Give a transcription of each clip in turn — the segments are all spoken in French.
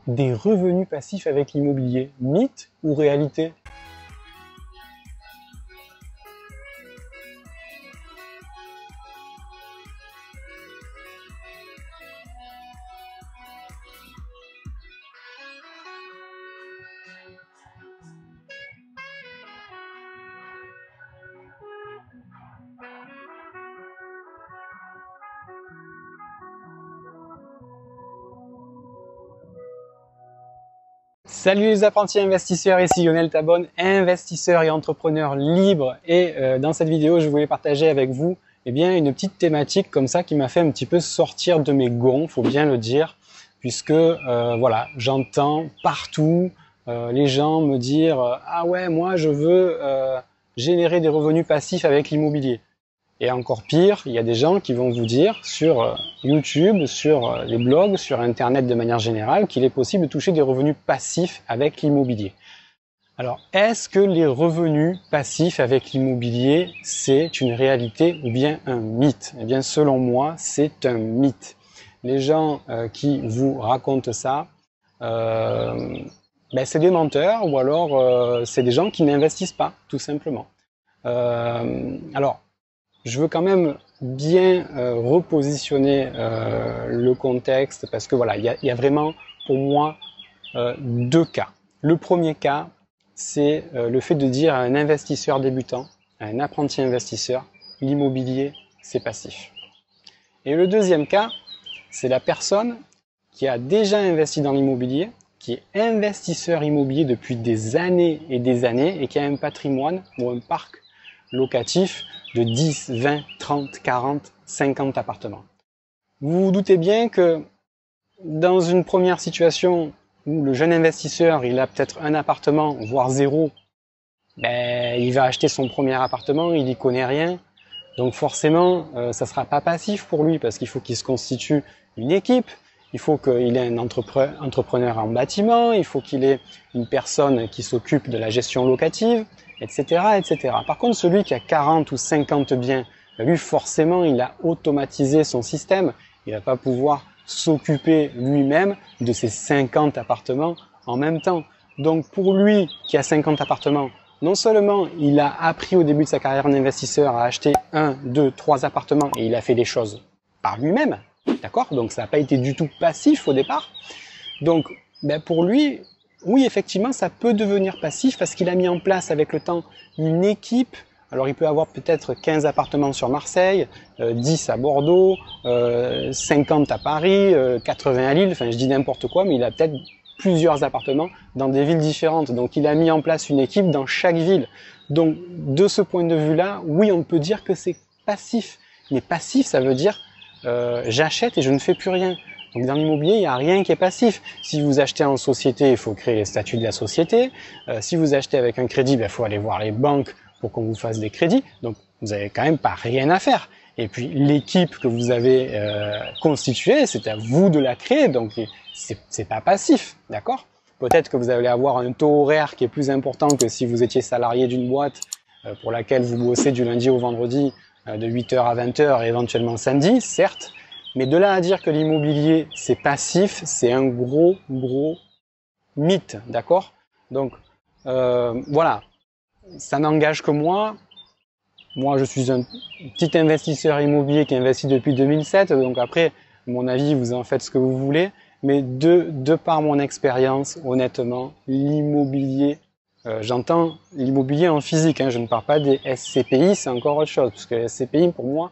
des revenus passifs avec l'immobilier, mythe ou réalité? Salut les apprentis investisseurs, ici Lionel Tabonne, investisseur et entrepreneur libre. Et dans cette vidéo, je voulais partager avec vous une petite thématique comme ça qui m'a fait un petit peu sortir de mes gonds, faut bien le dire, puisque voilà, j'entends partout les gens me dire ah ouais, moi je veux générer des revenus passifs avec l'immobilier. Et encore pire, il y a des gens qui vont vous dire sur YouTube, sur les blogs, sur Internet de manière générale, qu'il est possible de toucher des revenus passifs avec l'immobilier. Alors, est-ce que les revenus passifs avec l'immobilier, c'est une réalité ou bien un mythe? Eh bien, selon moi, c'est un mythe. Les gens qui vous racontent ça, c'est des menteurs ou alors c'est des gens qui n'investissent pas, tout simplement. Alors, je veux quand même bien repositionner le contexte parce que voilà, il y a vraiment pour moi deux cas. Le premier cas, c'est le fait de dire à un investisseur débutant, à un apprenti investisseur, l'immobilier, c'est passif. Et le deuxième cas, c'est la personne qui a déjà investi dans l'immobilier, qui est investisseur immobilier depuis des années et qui a un patrimoine ou un parc locatif de 10, 20, 30, 40, 50 appartements. Vous vous doutez bien que dans une première situation où le jeune investisseur, il a peut-être un appartement, voire zéro, il va acheter son premier appartement, il n'y connaît rien. Donc forcément, ça sera pas passif pour lui parce qu'il faut qu'il se constitue une équipe, il faut qu'il ait un entrepreneur en bâtiment, il faut qu'il ait une personne qui s'occupe de la gestion locative, etc., etc. Par contre, celui qui a 40 ou 50 biens, lui, forcément, il a automatisé son système. Il va pas pouvoir s'occuper lui-même de ses 50 appartements en même temps. Donc, pour lui qui a 50 appartements, non seulement il a appris au début de sa carrière d'investisseur à acheter 1, 2, 3 appartements et il a fait les choses par lui-même, d'accord? Donc, ça n'a pas été du tout passif au départ. Donc, pour lui, oui, effectivement, ça peut devenir passif parce qu'il a mis en place avec le temps une équipe. Alors, il peut avoir peut-être 15 appartements sur Marseille, 10 à Bordeaux, 50 à Paris, 80 à Lille. Enfin, je dis n'importe quoi, mais il a peut-être plusieurs appartements dans des villes différentes. Donc, il a mis en place une équipe dans chaque ville. Donc, de ce point de vue-là, oui, on peut dire que c'est passif. Mais passif, ça veut dire j'achète et je ne fais plus rien. Donc dans l'immobilier, il n'y a rien qui est passif. Si vous achetez en société, il faut créer les statuts de la société. Si vous achetez avec un crédit, il faut aller voir les banques pour qu'on vous fasse des crédits. Donc vous n'avez quand même pas rien à faire. Et puis l'équipe que vous avez constituée, c'est à vous de la créer. Donc c'est pas passif, d'accord? Peut-être que vous allez avoir un taux horaire qui est plus important que si vous étiez salarié d'une boîte pour laquelle vous bossez du lundi au vendredi de 8h à 20h et éventuellement samedi, certes. Mais de là à dire que l'immobilier, c'est passif, c'est un gros mythe, d'accord? Donc, voilà, ça n'engage que moi. Moi, je suis un petit investisseur immobilier qui investit depuis 2007, donc après, à mon avis, vous en faites ce que vous voulez. Mais de par mon expérience, honnêtement, l'immobilier, j'entends l'immobilier en physique, hein, je ne parle pas des SCPI, c'est encore autre chose, parce que les SCPI, pour moi,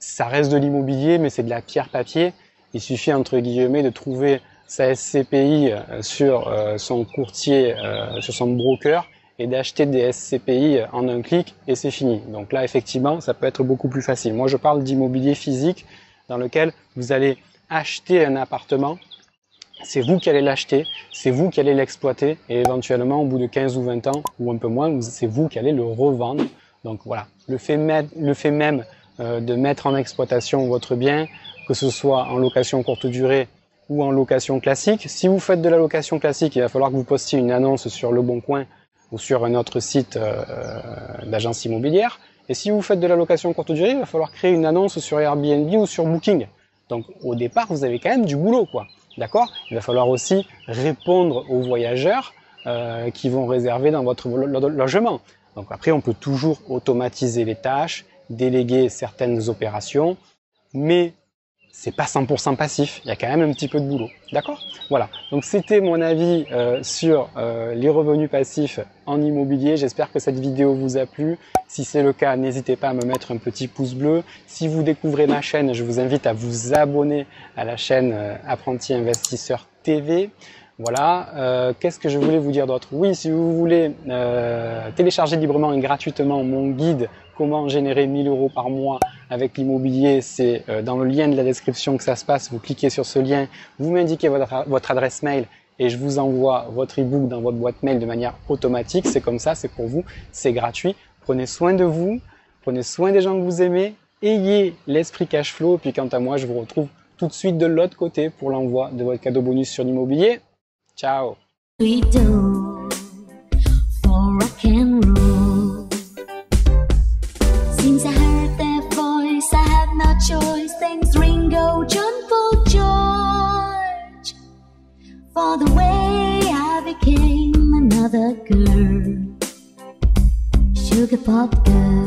ça reste de l'immobilier, mais c'est de la pierre-papier. Il suffit, entre guillemets, de trouver sa SCPI sur son courtier, sur son broker, et d'acheter des SCPI en un clic, et c'est fini. Donc là, effectivement, ça peut être beaucoup plus facile. Moi, je parle d'immobilier physique, dans lequel vous allez acheter un appartement, c'est vous qui allez l'acheter, c'est vous qui allez l'exploiter, et éventuellement, au bout de 15 ou 20 ans, ou un peu moins, c'est vous qui allez le revendre. Donc voilà, le fait même de mettre en exploitation votre bien, que ce soit en location courte durée ou en location classique. Si vous faites de la location classique, il va falloir que vous postiez une annonce sur Le Bon Coin ou sur un autre site d'agence immobilière. Et si vous faites de la location courte durée, il va falloir créer une annonce sur Airbnb ou sur Booking. Donc au départ, vous avez quand même du boulot, quoi. D'accord? Il va falloir aussi répondre aux voyageurs qui vont réserver dans votre logement. Donc après, on peut toujours automatiser les tâches, déléguer certaines opérations, mais c'est pas 100% passif, il y a quand même un petit peu de boulot. D'accord? Voilà, donc c'était mon avis sur les revenus passifs en immobilier. J'espère que cette vidéo vous a plu. Si c'est le cas, n'hésitez pas à me mettre un petit pouce bleu. Si vous découvrez ma chaîne, je vous invite à vous abonner à la chaîne Apprenti Investisseur TV. Voilà, qu'est-ce que je voulais vous dire d'autre? Oui, si vous voulez télécharger librement et gratuitement mon guide « Comment générer 1000 € par mois avec l'immobilier », c'est dans le lien de la description que ça se passe. Vous cliquez sur ce lien, vous m'indiquez votre adresse mail et je vous envoie votre e-book dans votre boîte mail de manière automatique. C'est comme ça, c'est pour vous, c'est gratuit. Prenez soin de vous, prenez soin des gens que vous aimez, ayez l'esprit cash flow. Et puis quant à moi, je vous retrouve tout de suite de l'autre côté pour l'envoi de votre cadeau bonus sur l'immobilier. Ciao. We do for rock and roll. Since I heard their voice, I had no choice. Thanks Ringo, John Paul, George, for the way I became another girl, sugar pop girl.